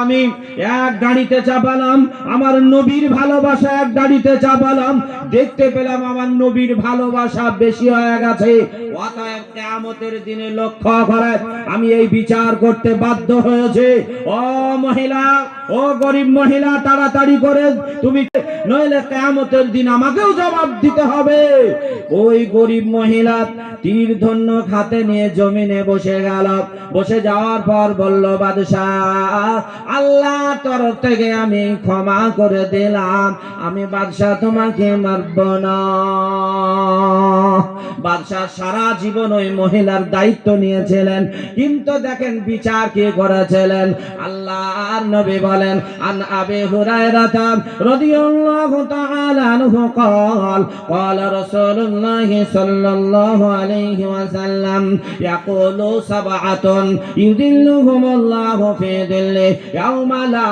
আমি এক গাড়িতে চাপালাম, আমার নবীর ভালোবাসা এক গাড়িতে চাপালাম, দেখতে পেলাম আমার নবীর ভালোবাসা বেশি হয়ে গেছে। অতএব কিয়ামতের দিনে লক্ষ্য করে আমি এই বিচার করতে বাধ্য হয়েছে। ও মহিলা, ও গরিব মহিলা, তাড়াতাড়ি করে তুমি, নইলে কিয়ামতের দিন আমাকেও জবাব দিতে হবে। ওই গরিব মহিলা তীর ধনুক হাতে নিয়ে জমিনে বসে গেল। বসে যাওয়ার পর বলল, বাদশাহ, আল্লাহর তরফ থেকে আমি ক্ষমা করে দিলাম, আমি বাদশাহ তোমাকে মারব না। বাদশাহ সারা জীবন ওই মহিলার দায়িত্ব নিয়েছিলেন, কিন্তু দেখেন বিচার কে করেছিলেন? আল্লাহর নবী বলেন, আন আবি হুরায়রা রাদিয়াল্লাহু তাআলা আনহু قال قال رسول الله صلى الله عليه وسلم يقول سبعة يذلهم الله في ظله يوم لا